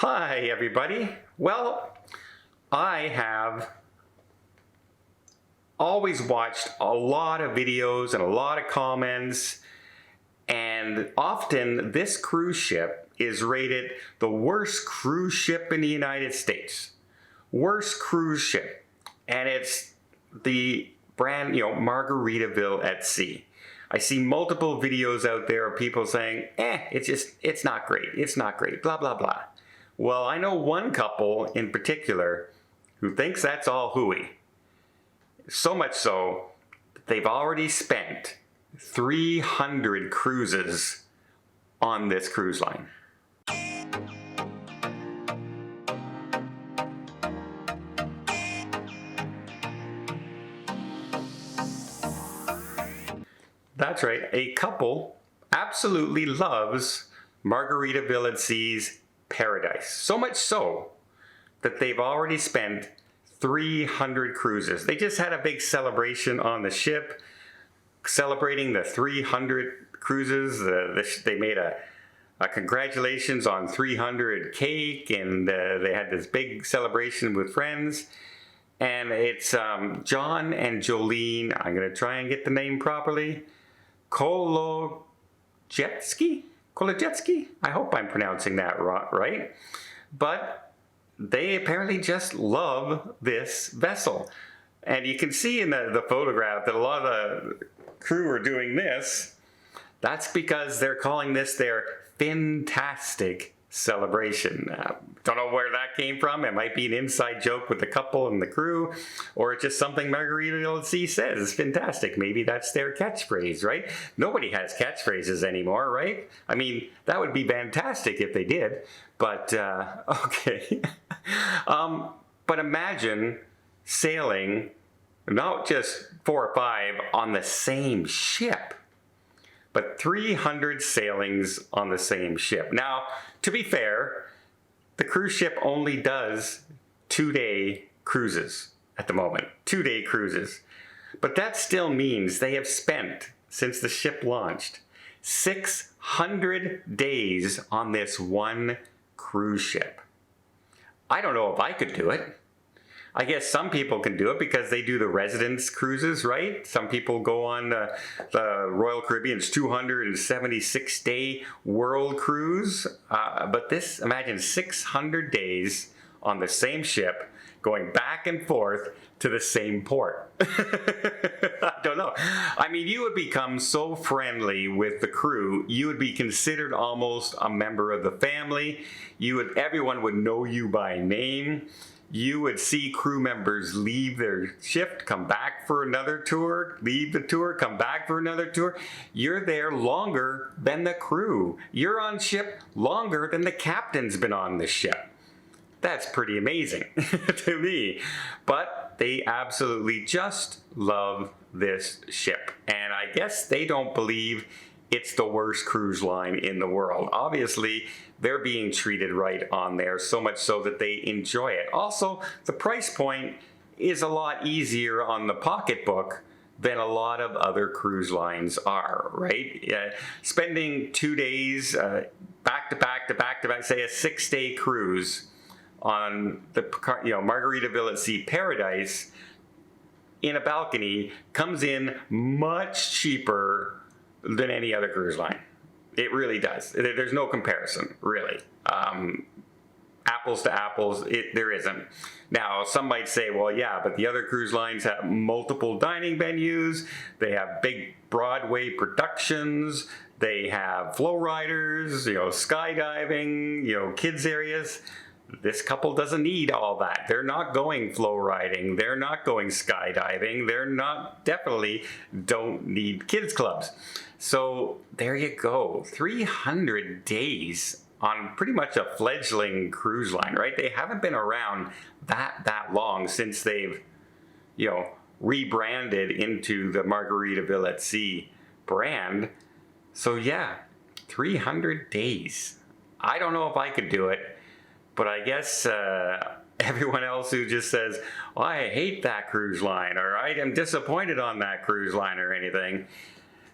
Hi, everybody. Well, I have always watched a lot of videos and a lot of comments, and often this cruise ship is rated the worst cruise ship in the United States. Worst cruise ship. And it's the brand, Margaritaville at Sea. I see multiple videos out there of people saying, it's not great. It's not great, blah, blah, blah. Well, I know one couple in particular who thinks that's all hooey. So much so that they've already spent 300 cruises on this cruise line. That's right, a couple absolutely loves Margaritaville at Sea's paradise. So much so that they've already spent 300 cruises. They just had a big celebration on the ship, celebrating the 300 cruises. They made a congratulations on 300 cake, and they had this big celebration with friends. And it's John and Jolene, I'm going to try and get the name properly, Kolodziejski? I hope I'm pronouncing that right. But they apparently just love this vessel. And you can see in the photograph that a lot of the crew are doing this. That's because they're calling this their Fintastic celebration. Don't know where that came from. It might be an inside joke with the couple and the crew, or it's just something Margaritaville at Sea says. Fantastic. Maybe that's their catchphrase, right? Nobody has catchphrases anymore, right? I mean, that would be fantastic if they did, but okay. But imagine sailing not just 4 or 5 on the same ship, but 300 sailings on the same ship. Now, to be fair, the cruise ship only does 2-day cruises at the moment. 2-day cruises. But that still means they have spent, since the ship launched, 600 days on this one cruise ship. I don't know if I could do it. I guess some people can do it because they do the residence cruises, right? Some people go on the Royal Caribbean's 276-day world cruise. But this, imagine 600 days on the same ship, going back and forth to the same port. I don't know. I mean, you would become so friendly with the crew, you would be considered almost a member of the family. Everyone would know you by name. You would see crew members leave their shift, come back for another tour, leave the tour, come back for another tour. You're there longer than the crew. You're on ship longer than the captain's been on the ship. That's pretty amazing to me. But they absolutely just love this ship. And I guess they don't believe it's the worst cruise line in the world. Obviously, they're being treated right on there, so much so that they enjoy it. Also, the price point is a lot easier on the pocketbook than a lot of other cruise lines are, right? Spending 2 days back to back, say a 6-day cruise on the Margaritaville at Sea Paradise in a balcony comes in much cheaper than any other cruise line. It really does. There's no comparison, really. Apples to apples, there isn't. Now, some might say, well, yeah, but the other cruise lines have multiple dining venues. They have big Broadway productions. They have flow riders, skydiving, kids areas. This couple doesn't need all that. They're not going flow riding. They're not going skydiving. Definitely don't need kids clubs. So there you go. 300 days on pretty much a fledgling cruise line, right? They haven't been around that long since they've, rebranded into the Margaritaville at Sea brand. So yeah, 300 days. I don't know if I could do it. But I guess everyone else who just says, well, I hate that cruise line, or I am disappointed on that cruise line or anything,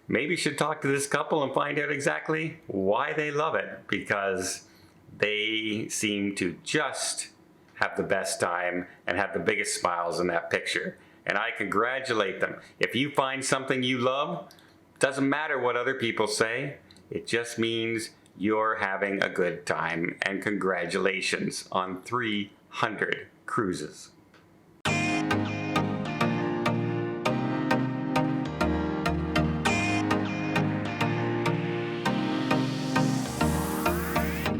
maybe should talk to this couple and find out exactly why they love it, because they seem to just have the best time and have the biggest smiles in that picture. And I congratulate them. If you find something you love, doesn't matter what other people say, it just means you're having a good time. And congratulations on 300 cruises.